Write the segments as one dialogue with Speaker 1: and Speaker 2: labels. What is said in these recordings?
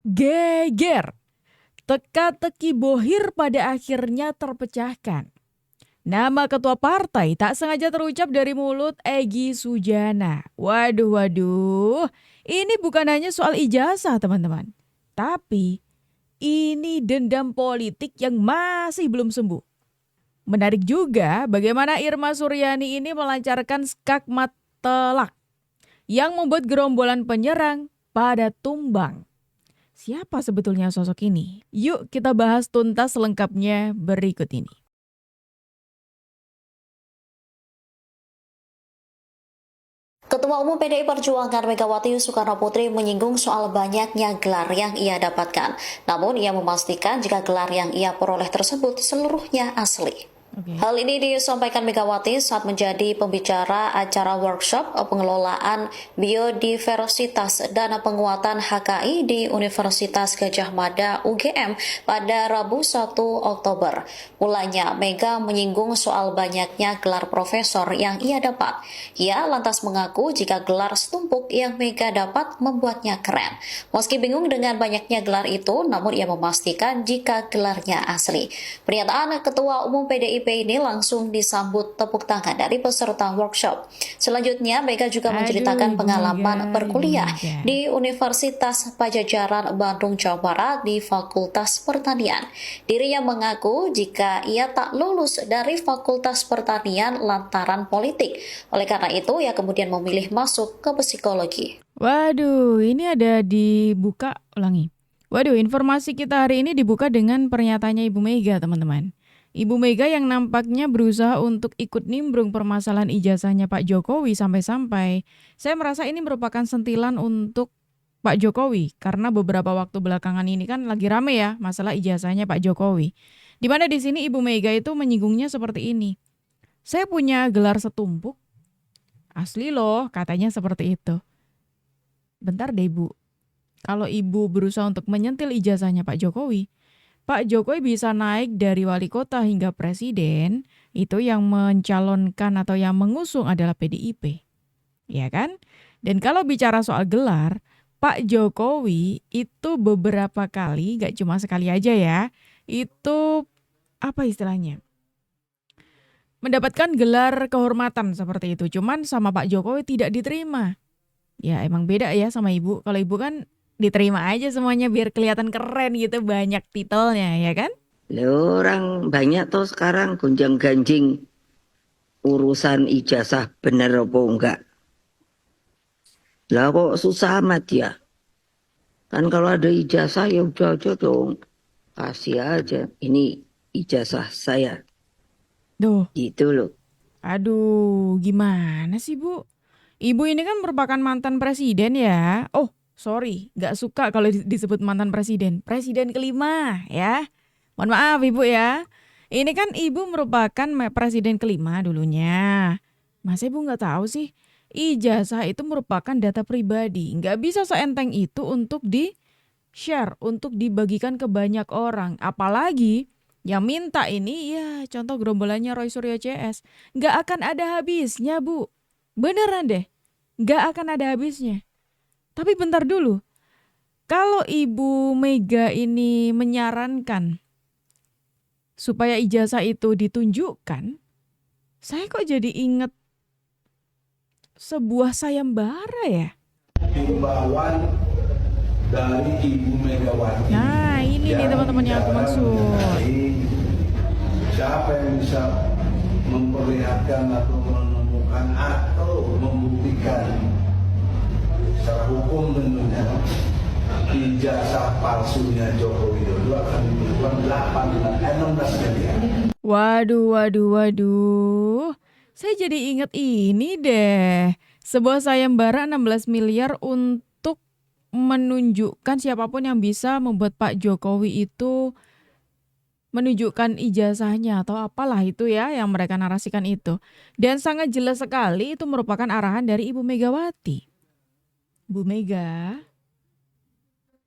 Speaker 1: Geger, teka-teki bohir pada akhirnya terpecahkan. Nama ketua partai tak sengaja terucap dari mulut Egy Sujana. Waduh, waduh. Ini bukan hanya soal ijazah, teman-teman. Tapi ini dendam politik yang masih belum sembuh. Menarik juga bagaimana Irma Suryani ini melancarkan skakmat telak yang membuat gerombolan penyerang pada tumbang. Siapa sebetulnya sosok ini? Yuk kita bahas tuntas lengkapnya berikut ini.
Speaker 2: Ketua Umum PDI Perjuangan Megawati Soekarnoputri menyinggung soal banyaknya gelar yang ia dapatkan. Namun ia memastikan jika gelar yang ia peroleh tersebut seluruhnya asli. Hal ini disampaikan Megawati saat menjadi pembicara acara workshop pengelolaan biodiversitas dan penguatan HKI di Universitas Gadjah Mada UGM pada Rabu 1 Oktober. Mulanya Mega menyinggung soal banyaknya gelar profesor yang ia dapat. Ia lantas mengaku jika gelar setumpuk yang Mega dapat membuatnya keren. Meski bingung dengan banyaknya gelar itu, namun ia memastikan jika gelarnya asli. Pernyataan Ketua Umum PDIP ini langsung disambut tepuk tangan dari peserta workshop. Selanjutnya, Mega juga menceritakan pengalaman berkuliah di Universitas Padjadjaran Bandung, Jawa Barat di Fakultas Pertanian. Dirinya mengaku jika ia tak lulus dari Fakultas Pertanian lantaran politik. Oleh karena itu, ia kemudian memilih masuk ke psikologi.
Speaker 1: Waduh, ini ada dibuka, ulangi. Waduh, informasi kita hari ini dibuka dengan pernyataannya Ibu Mega, teman-teman. Ibu Mega yang nampaknya berusaha untuk ikut nimbrung permasalahan ijazahnya Pak Jokowi sampai-sampai. Saya merasa ini merupakan sentilan untuk Pak Jokowi. Karena beberapa waktu belakangan ini kan lagi rame ya masalah ijazahnya Pak Jokowi. Di mana di sini Ibu Mega itu menyinggungnya seperti ini. Saya punya gelar setumpuk. Asli loh, katanya seperti itu. Bentar deh Bu. Kalau Ibu berusaha untuk menyentil ijazahnya Pak Jokowi bisa naik dari wali kota hingga presiden, itu yang mencalonkan atau yang mengusung adalah PDIP. Ya kan? Dan kalau bicara soal gelar, Pak Jokowi itu beberapa kali, gak cuma sekali aja ya, itu apa istilahnya? Mendapatkan gelar kehormatan seperti itu, cuman sama Pak Jokowi tidak diterima. Ya emang beda ya sama Ibu, kalau Ibu kan diterima aja semuanya biar kelihatan keren gitu, banyak titelnya ya kan?
Speaker 3: Orang banyak tuh sekarang gonjang-ganjing urusan ijazah bener apa enggak. Lah kok susah amat ya. Kan kalau ada ijazah ya udah aja dong. Kasih aja. Ini ijazah saya.
Speaker 1: Duh.
Speaker 3: Gitu loh.
Speaker 1: Aduh, gimana sih Bu? Ibu ini kan merupakan mantan presiden ya. Oh, sorry, gak suka kalau disebut mantan presiden. Presiden kelima ya. Mohon maaf Ibu ya. Ini kan Ibu merupakan presiden kelima dulunya. Masa Ibu gak tahu sih? Ijazah itu merupakan data pribadi. Gak bisa seenteng itu untuk di-share, untuk dibagikan ke banyak orang. Apalagi yang minta ini ya contoh gerombolannya Roy Suryo CS. Gak akan ada habisnya Bu. Beneran deh. Gak akan ada habisnya. Tapi bentar dulu, kalau Ibu Mega ini menyarankan supaya ijazah itu ditunjukkan, saya kok jadi inget sebuah sayembara ya?
Speaker 4: Himbauan dari Ibu Megawati.
Speaker 1: Nah ini nih teman-teman yang aku maksud.
Speaker 4: Siapa yang bisa memperlihatkan atau menemukan atau membuktikan secara hukum tentunya ijazah palsunya Joko Widodo akan diberikan 16 miliar.
Speaker 1: Waduh. Saya jadi ingat ini deh. Sebuah sayembara 16 miliar untuk menunjukkan siapapun yang bisa membuat Pak Jokowi itu menunjukkan ijazahnya atau apalah itu ya yang mereka narasikan itu. Dan sangat jelas sekali itu merupakan arahan dari Ibu Megawati. Bu Mega,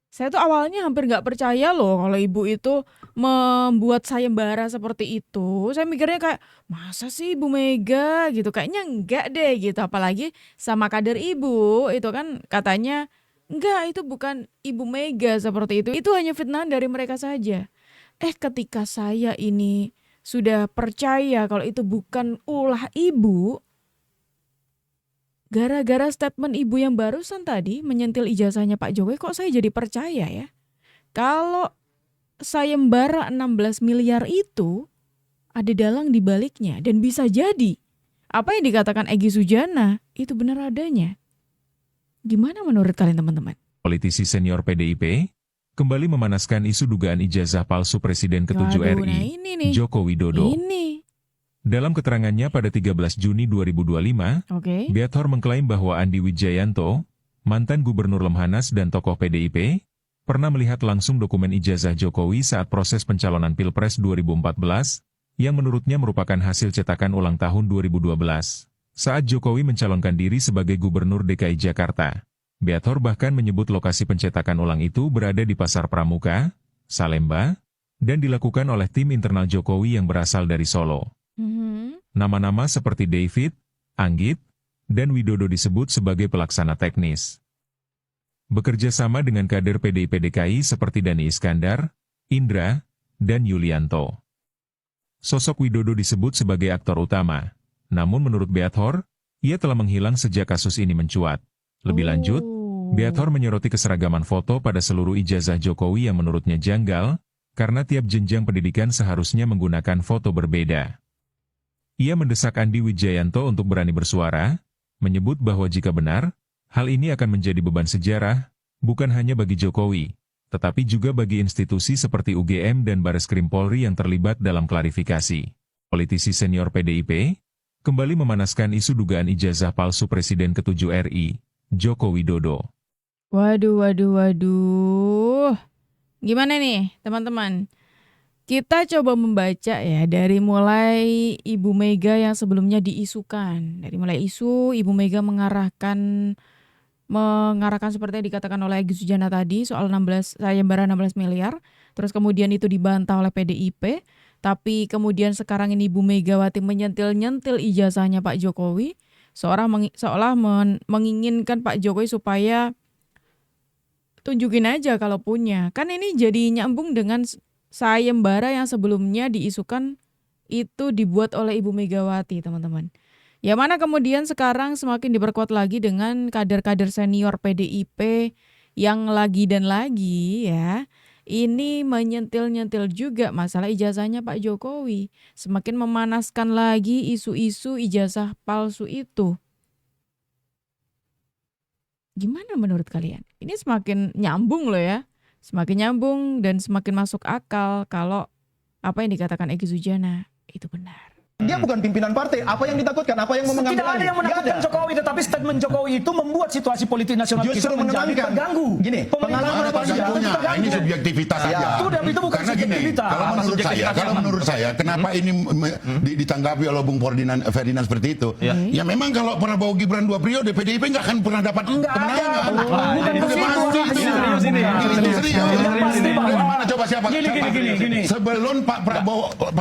Speaker 1: saya tuh awalnya hampir gak percaya loh kalau Ibu itu membuat sayembara seperti itu. Saya mikirnya kayak, masa sih Ibu Mega gitu, kayaknya enggak deh gitu. Apalagi sama kader Ibu itu kan katanya Enggak, itu bukan Ibu Mega seperti itu. Itu hanya fitnah dari mereka saja. Ketika saya ini sudah percaya kalau itu bukan ulah ibu, gara-gara statement ibu yang barusan tadi menyentil ijazahnya Pak Jokowi, kok saya jadi percaya ya? Kalau sayembara 16 miliar itu ada dalang di baliknya dan bisa jadi apa yang dikatakan Egy Sujana itu benar adanya. Gimana menurut kalian teman-teman?
Speaker 5: Politisi senior PDIP kembali memanaskan isu dugaan ijazah palsu Presiden ke-7
Speaker 1: Waduh,
Speaker 5: RI,
Speaker 1: nah ini nih.
Speaker 5: Joko Widodo.
Speaker 1: Ini.
Speaker 5: Dalam keterangannya pada 13 Juni 2025,
Speaker 1: Oke.
Speaker 5: Beathor mengklaim bahwa Andi Wijayanto, mantan gubernur Lemhanas dan tokoh PDIP, pernah melihat langsung dokumen ijazah Jokowi saat proses pencalonan Pilpres 2014, yang menurutnya merupakan hasil cetakan ulang tahun 2012. Saat Jokowi mencalonkan diri sebagai gubernur DKI Jakarta, Beathor bahkan menyebut lokasi pencetakan ulang itu berada di Pasar Pramuka, Salemba, dan dilakukan oleh tim internal Jokowi yang berasal dari Solo. Nama-nama seperti David, Anggit, dan Widodo disebut sebagai pelaksana teknis. Bekerja sama dengan kader PDIP DKI seperti Dani Iskandar, Indra, dan Yulianto. Sosok Widodo disebut sebagai aktor utama. Namun menurut Beathor, ia telah menghilang sejak kasus ini mencuat. Lebih lanjut, Beathor menyoroti keseragaman foto pada seluruh ijazah Jokowi yang menurutnya janggal, karena tiap jenjang pendidikan seharusnya menggunakan foto berbeda. Ia mendesak Andi Wijayanto untuk berani bersuara, menyebut bahwa jika benar, hal ini akan menjadi beban sejarah, bukan hanya bagi Jokowi, tetapi juga bagi institusi seperti UGM dan Bareskrim Polri yang terlibat dalam klarifikasi. Politisi senior PDIP kembali memanaskan isu dugaan ijazah palsu Presiden ke-7 RI, Joko Widodo.
Speaker 1: Waduh. Gimana nih teman-teman? Kita coba membaca ya dari mulai Ibu Mega yang sebelumnya diisukan. Dari mulai isu Ibu Mega mengarahkan seperti yang dikatakan oleh Egy Sujana tadi soal sayembara 16 miliar. Terus kemudian itu dibantah oleh PDIP. Tapi kemudian sekarang ini Ibu Megawati menyentil-nyentil ijazahnya Pak Jokowi. Seolah menginginkan Pak Jokowi supaya tunjukin aja kalau punya. Kan ini jadi nyambung dengan sayembara yang sebelumnya diisukan itu dibuat oleh Ibu Megawati, teman-teman. Yang mana kemudian sekarang semakin diperkuat lagi dengan kader-kader senior PDIP yang lagi dan lagi ya. Ini menyentil-nyentil juga masalah ijazahnya Pak Jokowi. Semakin memanaskan lagi isu-isu ijazah palsu itu. Gimana menurut kalian? Ini semakin nyambung loh ya. Semakin nyambung dan semakin masuk akal kalau apa yang dikatakan Egy Sujana itu benar.
Speaker 6: Dia bukan pimpinan partai. Apa yang ditakutkan? Apa yang
Speaker 7: Tidak
Speaker 6: mengambil
Speaker 7: ada yang menakutkan Jokowi, tetapi statement Jokowi itu membuat situasi politik nasional
Speaker 6: Justru
Speaker 7: kita menjadi
Speaker 6: menenangkan.
Speaker 7: terganggu.
Speaker 6: Gini,
Speaker 7: Pengalaman
Speaker 8: Ada
Speaker 7: presiden
Speaker 8: terganggunya.
Speaker 7: terganggu.
Speaker 8: Ini subjektivitas saja.
Speaker 7: Itu bukan
Speaker 8: Karena gini,
Speaker 7: subjektivitas.
Speaker 8: kalau menurut saya, kenapa ini ditanggapi oleh Bung Ferdinand seperti itu? Ya memang kalau Prabowo Gibran 2 periode, PDIP nggak akan pernah dapat kemenangan.
Speaker 7: Bukan
Speaker 8: Itu
Speaker 7: begitu.
Speaker 8: pasti itu.
Speaker 7: Serius ini.
Speaker 8: Itu serius.
Speaker 7: Yang pasti bahwa-
Speaker 8: Bagaimana coba siapa?
Speaker 7: Gini.
Speaker 8: Sebelum Pak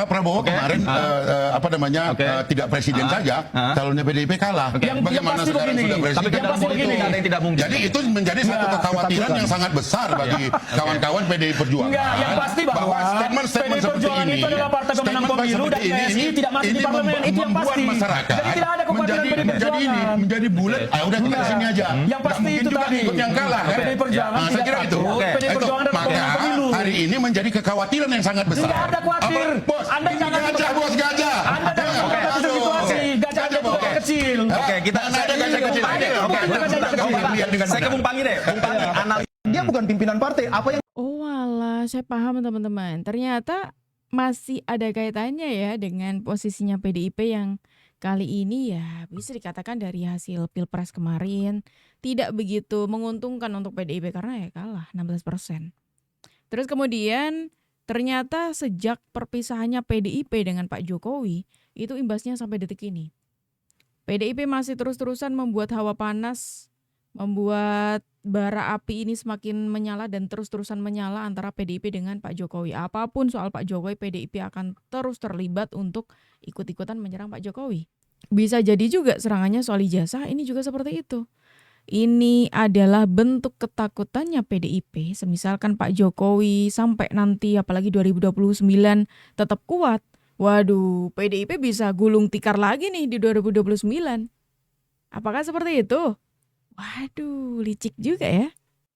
Speaker 8: Prabowo kemarin tidak presiden saja, calonnya PDIP kalah.
Speaker 7: Yang
Speaker 8: Bagaimana
Speaker 7: pasti
Speaker 8: sekarang
Speaker 7: begini.
Speaker 8: sudah presiden?
Speaker 7: Tapi yang pasti begini.
Speaker 8: Ada yang tidak mungkin. Jadi itu menjadi satu kekhawatiran yang sangat besar bagi kawan-kawan PDI Perjuangan.
Speaker 7: Enggak, yang pasti bahwa
Speaker 8: statement-statement
Speaker 7: PDI
Speaker 8: seperti
Speaker 7: Perjuangan
Speaker 8: ini,
Speaker 7: itu adalah partai pemenang pemilu dan PSI tidak masuk di parlemen. Itu yang
Speaker 8: membuat
Speaker 7: pasti.
Speaker 8: masyarakat
Speaker 7: Jadi tidak ada kekhawatiran PDI Perjuangan.
Speaker 8: menjadi bulat. Udah kita kesini aja.
Speaker 7: Yang pasti
Speaker 8: Nggak
Speaker 7: itu
Speaker 8: mungkin juga
Speaker 7: tadi.
Speaker 8: ikut yang kalah kan?
Speaker 7: PDI Perjuangan
Speaker 8: Saya kira
Speaker 7: tidak
Speaker 8: itu.
Speaker 7: takut. PDI Perjuangan adalah
Speaker 8: Maka
Speaker 7: pemenang pemilu.
Speaker 8: hari ini menjadi kekhawatiran yang sangat besar.
Speaker 7: Tidak ada khawatir.
Speaker 8: Bos,
Speaker 7: Anda
Speaker 8: ini
Speaker 7: jangan
Speaker 8: gajah, bos gajah.
Speaker 7: Anda jangan
Speaker 8: Aduh.
Speaker 7: membatasi situasi. Gajah itu
Speaker 8: Bos.
Speaker 7: kecil.
Speaker 8: Oke, kita ada gajah kecil.
Speaker 6: Saya ke Bung Pangi deh. Bung Pangi, dia bukan pimpinan partai. Apa yang
Speaker 1: Oh alah, saya paham teman-teman. Ternyata masih ada kaitannya ya dengan posisinya PDIP yang kali ini ya bisa dikatakan dari hasil Pilpres kemarin tidak begitu menguntungkan untuk PDIP karena ya kalah 16%. Terus kemudian ternyata sejak perpisahannya PDIP dengan Pak Jokowi itu imbasnya sampai detik ini. PDIP masih terus-terusan membuat hawa panas, membuat bara api ini semakin menyala dan terus-terusan menyala antara PDIP dengan Pak Jokowi. Apapun soal Pak Jokowi, PDIP akan terus terlibat untuk ikut-ikutan menyerang Pak Jokowi. Bisa jadi juga serangannya soal ijazah ini juga seperti itu. ini adalah bentuk ketakutannya PDIP, semisalkan Pak Jokowi sampai nanti apalagi 2029 tetap kuat, waduh PDIP bisa gulung tikar lagi nih di 2029. Apakah seperti itu? Waduh, licik juga ya.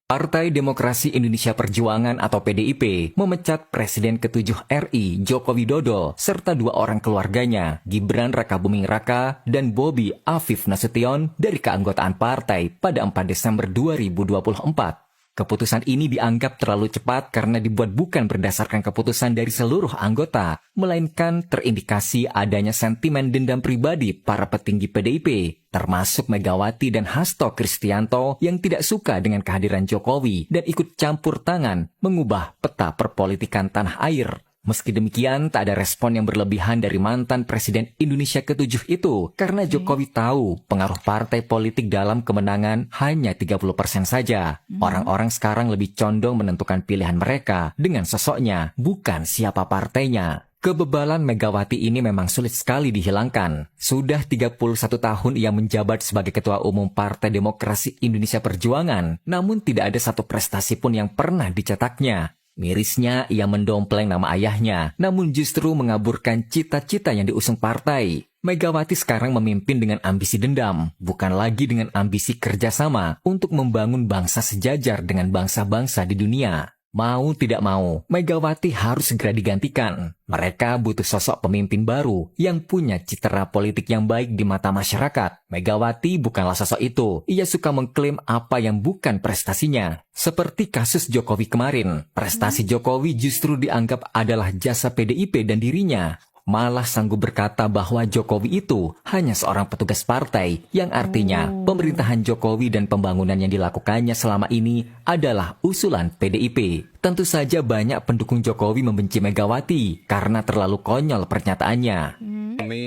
Speaker 9: Partai Demokrasi Indonesia Perjuangan atau PDIP memecat Presiden ke-7 RI Joko Widodo serta 2 orang keluarganya, Gibran Rakabuming Raka dan Bobi Afif Nasution dari keanggotaan partai pada 4 Desember 2024. Keputusan ini dianggap terlalu cepat karena dibuat bukan berdasarkan keputusan dari seluruh anggota, melainkan terindikasi adanya sentimen dendam pribadi para petinggi PDIP, termasuk Megawati dan Hasto Kristianto yang tidak suka dengan kehadiran Jokowi dan ikut campur tangan mengubah peta perpolitikan tanah air. Meski demikian, tak ada respon yang berlebihan dari mantan Presiden Indonesia ke-7 itu karena Jokowi tahu pengaruh partai politik dalam kemenangan hanya 30% saja. Orang-orang sekarang lebih condong menentukan pilihan mereka dengan sosoknya, bukan siapa partainya. Kebebalan Megawati ini memang sulit sekali dihilangkan. Sudah 31 tahun ia menjabat sebagai Ketua Umum Partai Demokrasi Indonesia Perjuangan, namun tidak ada satu prestasi pun yang pernah dicetaknya. Mirisnya, ia mendompleng nama ayahnya, namun justru mengaburkan cita-cita yang diusung partai. Megawati sekarang memimpin dengan ambisi dendam, bukan lagi dengan ambisi kerjasama untuk membangun bangsa sejajar dengan bangsa-bangsa di dunia. Mau tidak mau, Megawati harus segera digantikan. Mereka butuh sosok pemimpin baru yang punya citra politik yang baik di mata masyarakat. Megawati bukanlah sosok itu. Ia suka mengklaim apa yang bukan prestasinya. Seperti kasus Jokowi kemarin, prestasi Jokowi justru dianggap adalah jasa PDIP dan dirinya. Malah sanggup berkata bahwa Jokowi itu hanya seorang petugas partai, yang artinya pemerintahan Jokowi dan pembangunan yang dilakukannya selama ini adalah usulan PDIP. Tentu saja banyak pendukung Jokowi membenci Megawati karena terlalu konyol pernyataannya.
Speaker 10: Kami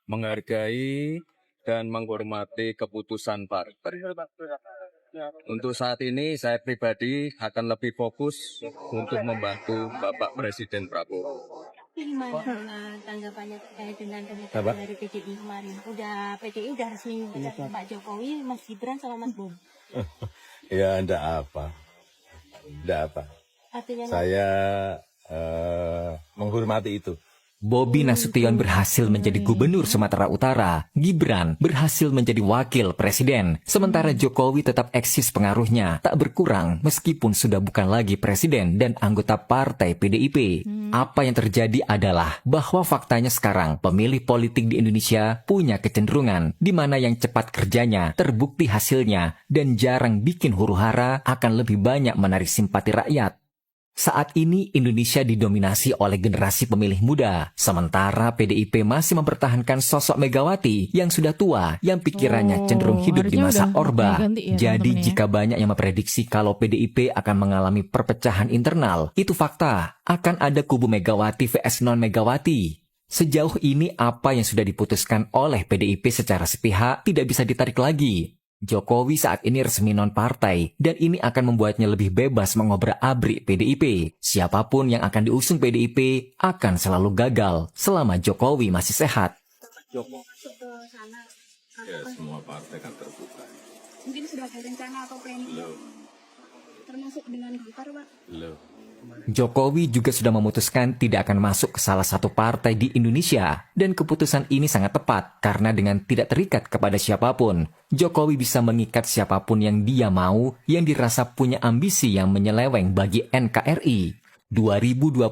Speaker 10: menghargai dan menghormati keputusan partai. Untuk saat ini saya pribadi akan lebih fokus untuk membantu Bapak Presiden Prabowo.
Speaker 11: Gimana tanggapannya terkait dengan pemecatan dari PDI kemarin? PDI udah resmi memecat Pak Jokowi, Mas Gibran sama Mas Bobi.
Speaker 10: Ya, enggak apa.
Speaker 11: Artinya
Speaker 10: saya menghormati itu.
Speaker 9: Bobi Nasution berhasil menjadi gubernur Sumatera Utara, Gibran berhasil menjadi wakil presiden, sementara Jokowi tetap eksis pengaruhnya, tak berkurang meskipun sudah bukan lagi presiden dan anggota partai PDIP. Apa yang terjadi adalah bahwa faktanya sekarang pemilih politik di Indonesia punya kecenderungan di mana yang cepat kerjanya, terbukti hasilnya, dan jarang bikin huru-hara akan lebih banyak menarik simpati rakyat. Saat ini Indonesia didominasi oleh generasi pemilih muda, sementara PDIP masih mempertahankan sosok Megawati yang sudah tua, yang pikirannya cenderung hidup di masa Orba. Jadi jika banyak yang memprediksi kalau PDIP akan mengalami perpecahan internal, itu fakta. Akan ada kubu Megawati vs non-Megawati. Sejauh ini apa yang sudah diputuskan oleh PDIP secara sepihak tidak bisa ditarik lagi. Jokowi saat ini resmi non-partai, dan ini akan membuatnya lebih bebas mengobrak-abrik PDIP. Siapapun yang akan diusung PDIP akan selalu gagal selama Jokowi masih sehat.
Speaker 11: ya,
Speaker 10: Semua partai kan terbuka.
Speaker 11: mungkin sudah ada rencana atau planning termasuk dengan Golkar, Pak?
Speaker 9: Jokowi juga sudah memutuskan tidak akan masuk ke salah satu partai di Indonesia, dan keputusan ini sangat tepat karena dengan tidak terikat kepada siapapun, Jokowi bisa mengikat siapapun yang dia mau yang dirasa punya ambisi yang menyeleweng bagi NKRI. 2029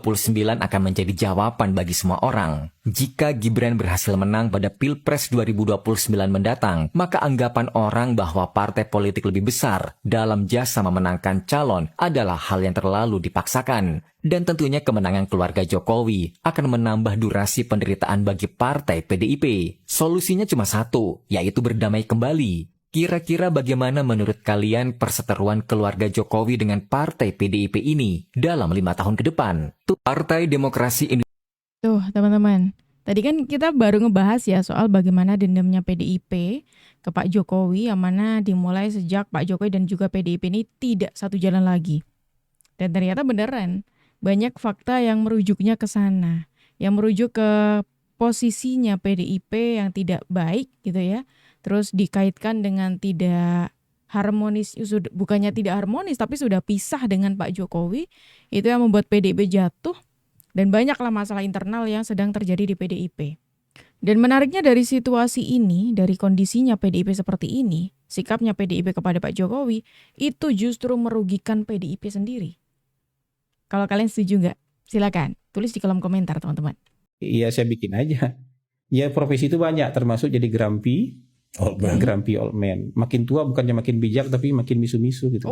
Speaker 9: akan menjadi jawaban bagi semua orang. Jika Gibran berhasil menang pada Pilpres 2029 mendatang, maka anggapan orang bahwa partai politik lebih besar dalam jasa memenangkan calon adalah hal yang terlalu dipaksakan. Dan tentunya kemenangan keluarga Jokowi akan menambah durasi penderitaan bagi partai PDIP. Solusinya cuma satu, yaitu berdamai kembali. Kira-kira bagaimana menurut kalian perseteruan keluarga Jokowi dengan partai PDIP ini dalam 5 tahun ke depan? Partai Demokrasi Indonesia.
Speaker 1: Tuh teman-teman, tadi kan kita baru ngebahas ya soal bagaimana dendamnya PDIP ke Pak Jokowi, yang mana dimulai sejak Pak Jokowi dan juga PDIP ini tidak satu jalan lagi. Dan ternyata beneran, banyak fakta yang merujuknya ke sana, yang merujuk ke posisinya PDIP yang tidak baik gitu ya, terus dikaitkan dengan tidak harmonis, bukannya tidak harmonis tapi sudah pisah dengan Pak Jokowi, itu yang membuat PDIP jatuh dan banyaklah masalah internal yang sedang terjadi di PDIP. Dan menariknya dari situasi ini, dari kondisinya PDIP seperti ini, sikapnya PDIP kepada Pak Jokowi itu justru merugikan PDIP sendiri. Kalau kalian setuju nggak? Silakan tulis di kolom komentar teman-teman.
Speaker 12: Iya, saya bikin aja. Ya profesi itu banyak, termasuk jadi grumpy old man. Makin tua bukannya makin bijak tapi makin misu-misu gitu.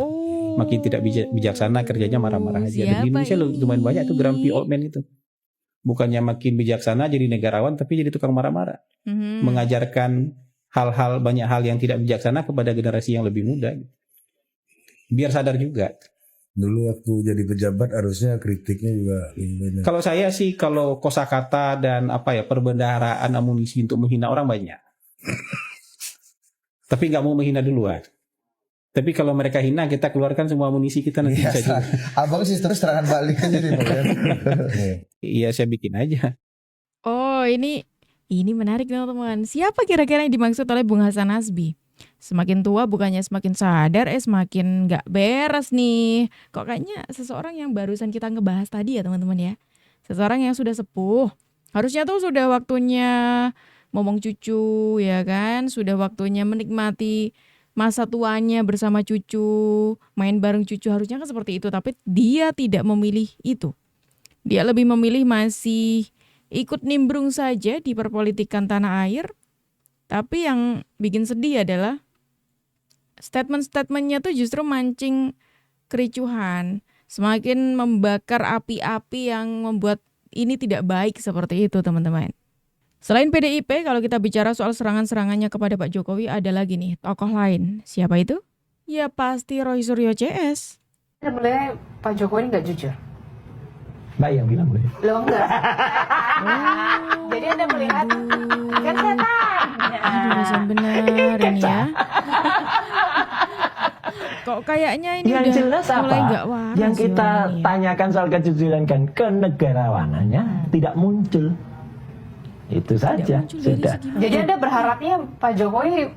Speaker 12: Makin tidak bijaksana, kerjanya marah-marah aja. Dan di Indonesia lumayan banyak tuh grumpy old man itu. Bukannya makin bijaksana jadi negarawan tapi jadi tukang marah-marah. Mengajarkan banyak hal yang tidak bijaksana kepada generasi yang lebih muda. Biar sadar juga.
Speaker 13: Dulu waktu jadi pejabat harusnya kritiknya juga banyak.
Speaker 12: Kalau saya sih kalau kosakata dan perbendaharaan amunisi untuk menghina orang banyak. Tapi nggak mau menghina duluan. Tapi kalau mereka hina kita keluarkan semua amunisi kita nanti bisa juga.
Speaker 13: Abang sih terus serangan balik aja nih.
Speaker 12: Iya, saya bikin aja.
Speaker 1: Oh, ini menarik teman-teman. Siapa kira-kira yang dimaksud oleh Bung Hasan Nasbi? Semakin tua bukannya semakin sadar, semakin gak beres nih. Kok kayaknya seseorang yang barusan kita ngebahas tadi ya teman-teman ya. Seseorang yang sudah sepuh. Harusnya tuh sudah waktunya ngomong cucu ya kan. Sudah waktunya menikmati masa tuanya bersama cucu. Main bareng cucu harusnya kan seperti itu. Tapi dia tidak memilih itu. Dia lebih memilih masih ikut nimbrung saja di perpolitikan tanah air. Tapi yang bikin sedih adalah statement-statementnya tuh justru mancing kericuhan. Semakin membakar api-api yang membuat ini tidak baik seperti itu teman-teman. Selain PDIP, kalau kita bicara soal serangan-serangannya kepada Pak Jokowi, ada lagi nih tokoh lain. Siapa itu? Ya pasti Roy Suryo CS.
Speaker 14: Sebenarnya Pak Jokowi nggak jujur.
Speaker 7: Mbak yang bilang boleh.
Speaker 14: Lo enggak. Jadi Anda melihat kan saya tanya.
Speaker 1: Aduh, benar ini ya. Kok kayaknya ini
Speaker 7: yang
Speaker 1: udah
Speaker 7: jelas
Speaker 1: mulai
Speaker 7: apa?
Speaker 1: nggak waras.
Speaker 7: Yang kita
Speaker 1: ya.
Speaker 7: tanyakan soal kejujuran kan kenegarawanannya tidak muncul. Itu saja sudah.
Speaker 14: Jadi Anda berharapnya Pak Jokowi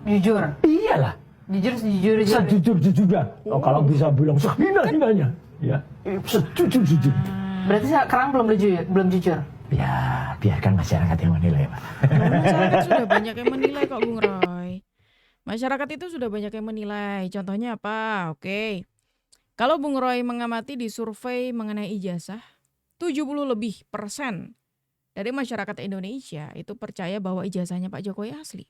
Speaker 14: jujur.
Speaker 7: Iyalah. Sejujur-jujurnya. Oh, kalau bisa bilang sehina-hinanya. Ya, sejujur-jujur.
Speaker 14: Berarti sekarang belum jujur.
Speaker 7: Ya, biarkan masyarakat yang menilai, Pak.
Speaker 1: Masyarakat sudah banyak yang menilai kok, Bung Roy. Masyarakat itu sudah banyak yang menilai. Contohnya apa? Oke. Kalau Bung Roy mengamati di survei mengenai ijazah, 70% dari masyarakat Indonesia itu percaya bahwa ijazahnya Pak Jokowi asli.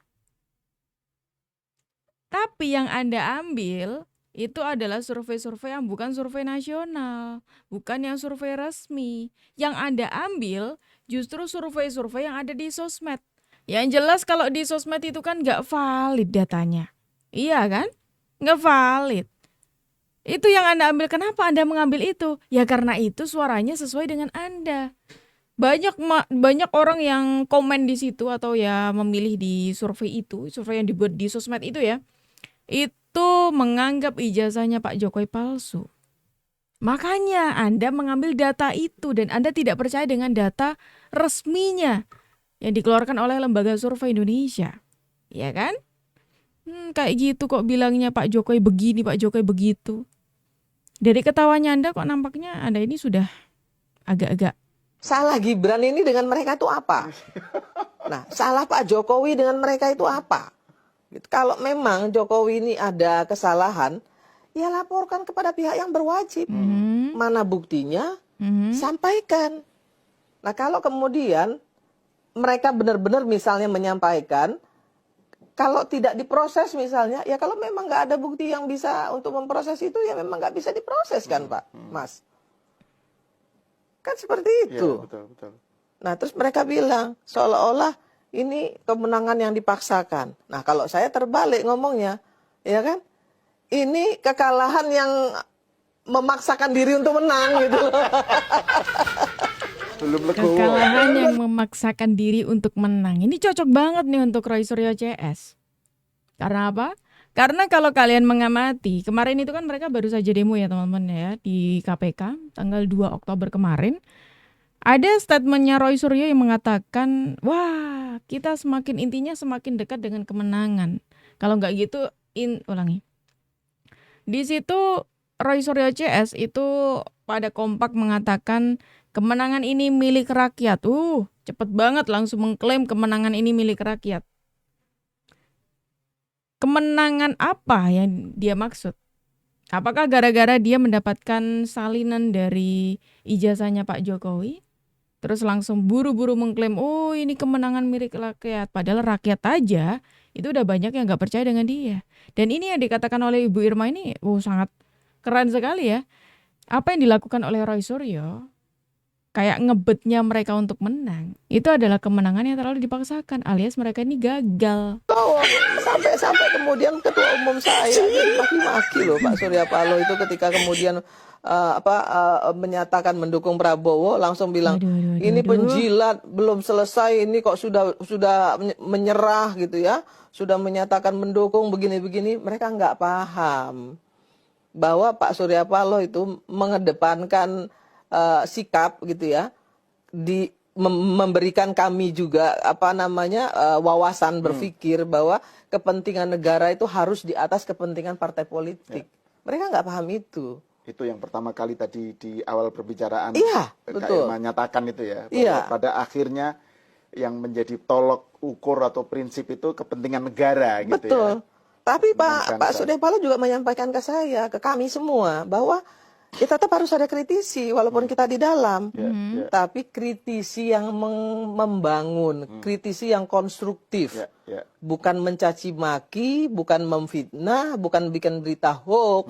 Speaker 1: Tapi yang Anda ambil itu adalah survei-survei yang bukan survei nasional, bukan yang survei resmi. Yang Anda ambil justru survei-survei yang ada di sosmed. Yang jelas kalau di sosmed itu kan nggak valid datanya. Iya kan? Nggak valid. Itu yang Anda ambil. Kenapa Anda mengambil itu? Ya karena itu suaranya sesuai dengan Anda. Banyak orang yang komen di situ atau ya memilih di survei itu, survei yang dibuat di sosmed itu ya. Itu menganggap ijazahnya Pak Jokowi palsu. Makanya Anda mengambil data itu dan Anda tidak percaya dengan data resminya yang dikeluarkan oleh Lembaga Survei Indonesia. Ya kan? Kayak gitu kok bilangnya Pak Jokowi begini, Pak Jokowi begitu. Dari ketawanya Anda kok nampaknya Anda ini sudah agak-agak.
Speaker 15: Salah Gibran ini dengan mereka itu apa? Nah, salah Pak Jokowi dengan mereka itu apa? Kalau memang Jokowi ini ada kesalahan, ya laporkan kepada pihak yang berwajib. Mana buktinya? Sampaikan. Nah, kalau kemudian mereka benar-benar misalnya menyampaikan, kalau tidak diproses misalnya, ya kalau memang nggak ada bukti yang bisa untuk memproses itu, ya memang nggak bisa diproses kan Pak, Mas? Kan seperti itu.
Speaker 16: Ya, betul.
Speaker 15: Nah, terus mereka bilang, seolah-olah ini kemenangan yang dipaksakan. Nah, kalau saya terbalik ngomongnya, ya kan? Ini kekalahan yang memaksakan diri untuk menang gitu.
Speaker 1: Kekalahan yang memaksakan diri untuk menang. Ini cocok banget nih untuk Roy Suryo CS. Karena apa? Karena kalau kalian mengamati, kemarin itu kan mereka baru saja demo ya teman-teman ya di KPK tanggal 2 Oktober kemarin. Ada statementnya Roy Suryo yang mengatakan, wah kita intinya semakin dekat dengan kemenangan. Kalau nggak gitu, ulangi. Di situ Roy Suryo CS itu pada kompak mengatakan kemenangan ini milik rakyat. Cepet banget langsung mengklaim kemenangan ini milik rakyat. Kemenangan apa yang dia maksud? Apakah gara-gara dia mendapatkan salinan dari ijazahnya Pak Jokowi? Terus langsung buru-buru mengklaim, ini kemenangan milik rakyat. Padahal rakyat aja itu udah banyak yang gak percaya dengan dia. Dan ini yang dikatakan oleh Ibu Irma ini sangat keren sekali ya. Apa yang dilakukan oleh Roy Suryo, kayak ngebetnya mereka untuk menang, itu adalah kemenangan yang terlalu dipaksakan, alias mereka ini gagal.
Speaker 15: Sampai kemudian ketua umum saya dimaki-maki loh Pak Surya Paloh itu ketika kemudian menyatakan mendukung Prabowo, langsung bilang ini penjilat, belum selesai ini kok sudah menyerah gitu ya, sudah menyatakan mendukung begini-begini. Mereka nggak paham bahwa Pak Surya Paloh itu mengedepankan sikap gitu ya, memberikan kami juga wawasan berpikir bahwa kepentingan negara itu harus di atas kepentingan partai politik. Mereka nggak paham itu.
Speaker 16: Itu yang pertama kali tadi di awal perbicaraan,
Speaker 15: betul.
Speaker 16: menyatakan itu ya, bahwa pada akhirnya yang menjadi tolok ukur atau prinsip itu kepentingan negara gitu
Speaker 15: betul.
Speaker 16: Ya.
Speaker 15: Tapi Pak Surya Paloh juga menyampaikan ke saya, ke kami semua, bahwa ya tetap harus ada kritisi walaupun kita di dalam, tapi kritisi yang membangun, kritisi yang konstruktif, bukan mencaci maki, bukan memfitnah, bukan bikin berita hoax,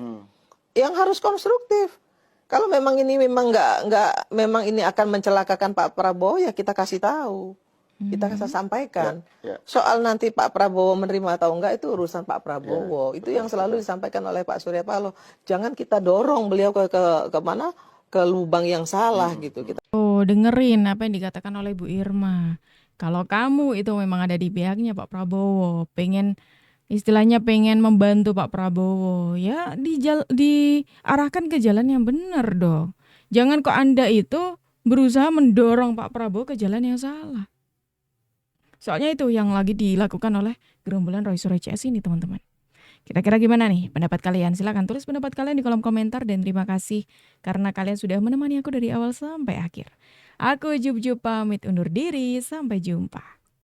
Speaker 15: yang harus konstruktif. Kalau memang ini memang ini akan mencelakakan Pak Prabowo, ya kita kasih tahu, kita kasih sampaikan. Soal nanti Pak Prabowo menerima atau enggak itu urusan Pak Prabowo. Itu yang selalu disampaikan oleh Pak Surya Paloh. Jangan kita dorong beliau ke mana? Ke lubang yang salah gitu.
Speaker 1: Dengerin apa yang dikatakan oleh Bu Irma. Kalau kamu itu memang ada di pihaknya Pak Prabowo, pengen membantu Pak Prabowo, ya diarahkan ke jalan yang benar dong. Jangan kok Anda itu berusaha mendorong Pak Prabowo ke jalan yang salah. Soalnya itu yang lagi dilakukan oleh gerombolan Roy Suryo CS ini, teman-teman. Kira-kira gimana nih pendapat kalian? Silakan tulis pendapat kalian di kolom komentar, dan terima kasih karena kalian sudah menemani aku dari awal sampai akhir. Aku Jub pamit undur diri, sampai jumpa.